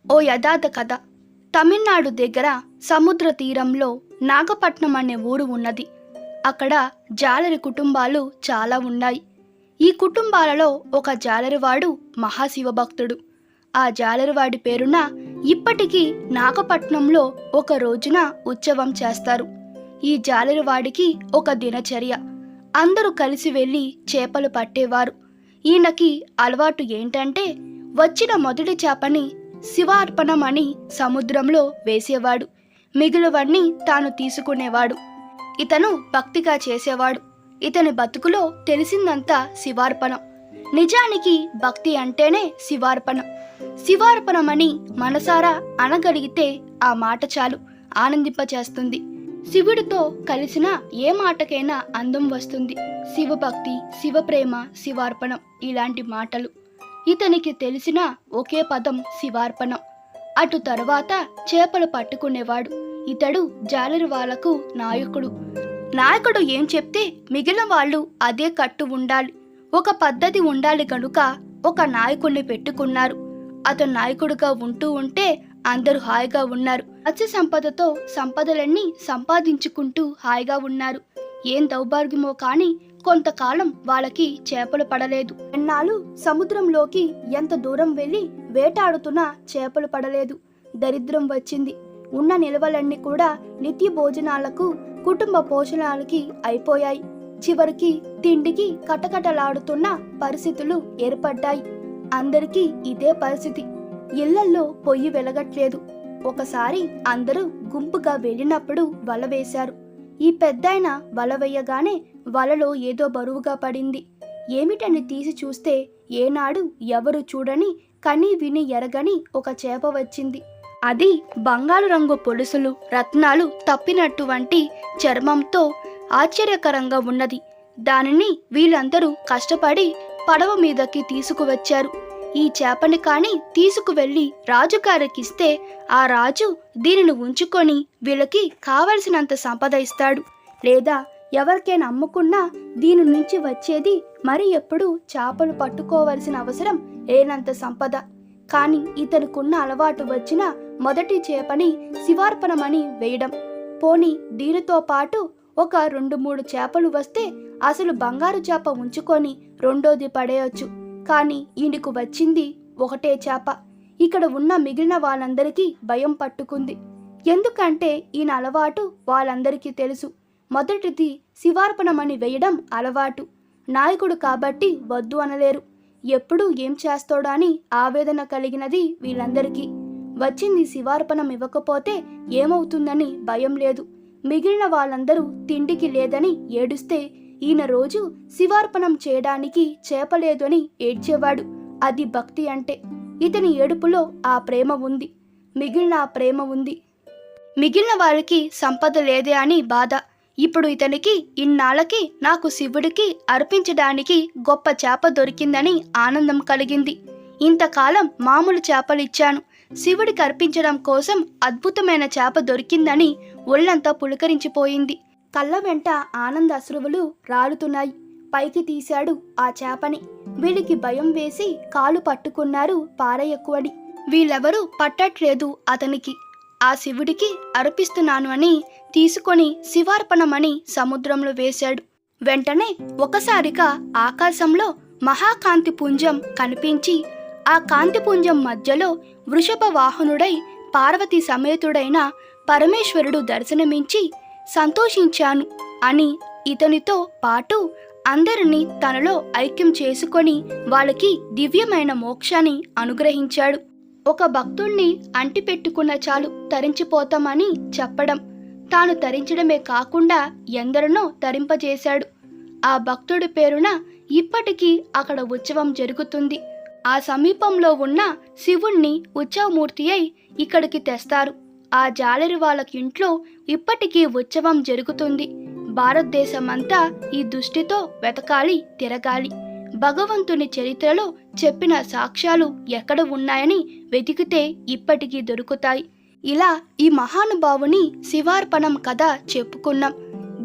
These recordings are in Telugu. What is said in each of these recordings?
ఓ యథార్థ కథ. తమిళనాడు దగ్గర సముద్ర తీరంలో నాగపట్నం అనే ఊరు ఉన్నది. అక్కడ జాలరి కుటుంబాలు చాలా ఉన్నాయి. ఈ కుటుంబాలలో ఒక జాలరివాడు మహాశివభక్తుడు. ఆ జాలరివాడి పేరున ఇప్పటికీ నాగపట్నంలో ఒక రోజున ఉత్సవం చేస్తారు. ఈ జాలరివాడికి ఒక దినచర్య. అందరూ కలిసి వెళ్ళి చేపలు పట్టేవారు. ఈయనకి అలవాటు ఏంటంటే వచ్చిన మొదటి చేపని శివార్పణం అని సముద్రంలో వేసేవాడు. మిగిలినవన్నీ తాను తీసుకునేవాడు. ఇతను భక్తిగా చేసేవాడు. ఇతని బతుకులో తెలిసిందంతా శివార్పణం. నిజానికి భక్తి అంటేనే శివార్పణం. శివార్పణమని మనసారా అనగలిగితే ఆ మాట చాలు ఆనందింపచేస్తుంది. శివుడితో కలిసిన ఏ మాటకైనా అందం వస్తుంది. శివభక్తి, శివప్రేమ, శివార్పణం ఇలాంటి మాటలు. ఇతనికి తెలిసిన ఒకే పదం శివార్పణం. అటు తరువాత చేపలు పట్టుకునేవాడు. ఇతడు జాలరి వాళ్లకు నాయకుడు. నాయకుడు ఏం చెప్తే మిగిలిన వాళ్ళు అదే కట్టు ఉండాలి. ఒక పద్ధతి ఉండాలి కనుక ఒక నాయకుడిని పెట్టుకున్నారు. అతను నాయకుడిగా ఉంటే అందరూ హాయిగా ఉన్నారు. మత్స్య సంపదతో సంపదలన్నీ సంపాదించుకుంటూ హాయిగా ఉన్నారు. ఏం దౌర్భాగ్యమో కానీ కొంతకాలం వాళ్ళకి చేపలు పడలేదు. ఎన్నాళ్ళు సముద్రంలోకి ఎంత దూరం వెళ్ళి వేటాడుతున్నా చేపలు పడలేదు. దరిద్రం వచ్చింది. ఉన్న నిల్వలన్నీ కూడా నిత్య భోజనాలకు, కుటుంబ పోషణాలకి అయిపోయాయి. చివరికి తిండికి కటకటలాడుతున్న పరిస్థితులు ఏర్పడ్డాయి. అందరికీ ఇదే పరిస్థితి. ఇళ్లల్లో పొయ్యి వెలగట్లేదు. ఒకసారి అందరూ గుంపుగా వెళ్ళినప్పుడు వల వేశారు. ఈ పెద్దాయన వల వేయగానే వలలో ఏదో బరువుగా పడింది. ఏమిటని తీసి చూస్తే ఏనాడు ఎవరు చూడని, కని విని ఎరగని ఒక చేప వచ్చింది. అది బంగారు రంగు పొలుసులు, రత్నాలు తప్పినటువంటి చర్మంతో ఆశ్చర్యకరంగా ఉన్నది. దానిని వీళ్ళందరూ కష్టపడి పడవ మీదకి తీసుకువచ్చారు. ఈ చేపని కాని తీసుకువెళ్ళి రాజుగారికిస్తే ఆ రాజు దీనిని ఉంచుకొని వీళ్ళకి కావలసినంత సంపద ఇస్తాడు. లేదా ఎవరికైనా అమ్ముకున్నా దీని నుంచి వచ్చేది మరి ఎప్పుడు చేపలు పట్టుకోవలసిన అవసరం లేనంత సంపద. కాని ఇతనుకున్న అలవాటు వచ్చిన మొదటి చేపని శివార్పణమని వేయడం. పోని దీనితో పాటు ఒక 2-3 చేపలు వస్తే అసలు బంగారు చేప ఉంచుకొని రెండోది పడేయొచ్చు. కానీ ఈయనకు వచ్చింది ఒకటే చేప. ఇక్కడ ఉన్న మిగిలిన వాళ్ళందరికీ భయం పట్టుకుంది. ఎందుకంటే ఈయన అలవాటు వాళ్ళందరికీ తెలుసు. మొదటిది శివార్పణమని వేయడం అలవాటు. నాయకుడు కాబట్టి వద్దు అనలేరు. ఎప్పుడు ఏం చేస్తాడో అని ఆవేదన కలిగినది వీళ్ళందరికీ. వచ్చింది శివార్పణం ఇవ్వకపోతే ఏమవుతుందని భయం లేదు. మిగిలిన వాళ్ళందరూ తిండికి లేదని ఏడుస్తే ఈయన రోజు శివార్పణం చేయడానికి చేపలేదు అని ఏడ్చేవాడు. అది భక్తి అంటే. ఇతని ఏడుపులో ఆ ప్రేమ ఉంది. మిగిలిన ఆ ప్రేమ ఉంది. మిగిలిన వారికి సంపద లేదే అని బాధ. ఇప్పుడు ఇతనికి ఇన్నాళ్ళకి నాకు శివుడికి అర్పించడానికి గొప్ప చేప దొరికిందని ఆనందం కలిగింది. ఇంతకాలం మామూలు చేపలిచ్చాను, శివుడికి అర్పించడం కోసం అద్భుతమైన చేప దొరికిందని ఒళ్ళంతా పులకరించిపోయింది. కళ్ళ వెంట ఆనంద అశ్రువులు రాలుతున్నాయి. పైకి తీశాడు ఆ చేపని. వీళ్ళకి భయం వేసి కాలు పట్టుకున్నారు పారేయక్కువని. వీళ్ళెవరూ పట్టట్లేదు అతనికి. ఆ శివుడికి అర్పిస్తున్నాను అని తీసుకొని శివార్పణమని సముద్రంలో వేశాడు. వెంటనే ఒకసారిగా ఆకాశంలో మహాకాంతి పుంజం కనిపించి ఆ కాంతిపుంజం మధ్యలో వృషభ వాహనుడై పార్వతీ సమేతుడైన పరమేశ్వరుడు దర్శనమించి సంతోషించాను అని ఇతనితో పాటు అందరినీ తనలో ఐక్యం చేసుకొని వాళ్ళకి దివ్యమైన మోక్షాన్ని అనుగ్రహించాడు. ఒక భక్తుణ్ణి అంటిపెట్టుకున్న చాలు తరించిపోతామని చెప్పడం. తాను తరించడమే కాకుండా ఎందరినో తరింపజేశాడు. ఆ భక్తుడి పేరున ఇప్పటికీ అక్కడ ఉత్సవం జరుగుతుంది. ఆ సమీపంలో ఉన్న శివుణ్ణి ఉత్సవమూర్తి అయి ఇక్కడికి తెస్తారు. ఆ జాలరి వాళ్ళకి ఇంట్లో ఇప్పటికీ ఉత్సవం జరుగుతుంది. భారతదేశమంతా ఈ దృష్టితో వెతకాలి, తిరగాలి. భగవంతుని చరిత్రలో చెప్పిన సాక్ష్యాలు ఎక్కడ ఉన్నాయని వెతికితే ఇప్పటికీ దొరుకుతాయి. ఇలా ఈ మహానుభావుని శివార్పణం కథ చెప్పుకున్నాం.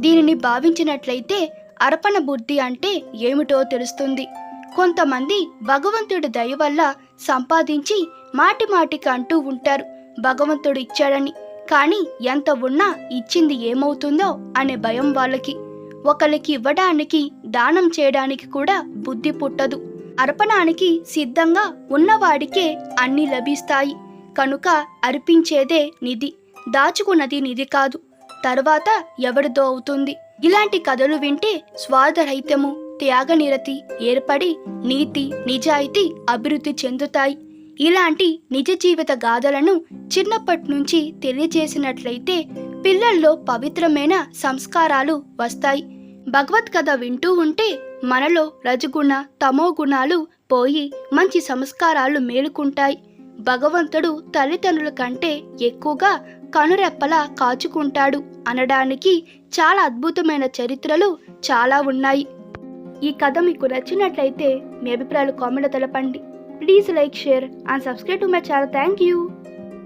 దీనిని భావించినట్లయితే అర్పణ బుద్ధి అంటే ఏమిటో తెలుస్తుంది. కొంతమంది భగవంతుడి దయ వల్ల సంపాదించి మాటి మాటికి అంటూ ఉంటారు భగవంతుడు ఇచ్చాడని. కానీ ఎంత ఉన్నా ఇచ్చింది ఏమవుతుందో అనే భయం వాళ్ళకి. ఒకరికి ఇవ్వడానికి దానం చేయడానికి కూడా బుద్ధి పుట్టదు. అర్పణానికి సిద్ధంగా ఉన్నవాడికే అన్ని లభిస్తాయి కనుక అర్పించేదే నిధి, దాచుకున్నది నిధి కాదు. తర్వాత ఎవరిదో అవుతుంది. ఇలాంటి కథలు వింటే స్వార్థరహితము, త్యాగనిరతి ఏర్పడి నీతి నిజాయితీ అభివృద్ధి చెందుతాయి. ఇలాంటి నిజ జీవిత గాథలను చిన్నప్పటి నుంచి తెలియజేసినట్లయితే పిల్లల్లో పవిత్రమైన సంస్కారాలు వస్తాయి. భగవద్గీత వింటూ ఉంటే మనలో రజగుణ తమో గుణాలు పోయి మంచి సంస్కారాలు మేలుకుంటాయి. భగవంతుడు తల్లిదండ్రుల కంటే ఎక్కువగా కనురెప్పలా కాచుకుంటాడు అనడానికి చాలా అద్భుతమైన చరిత్రలు చాలా ఉన్నాయి. ఈ కథ మీకు నచ్చినట్లయితే మీ అభిప్రాయాలు కామెంట్లో తెలపండి. Please like, share and subscribe to my channel. Thank you.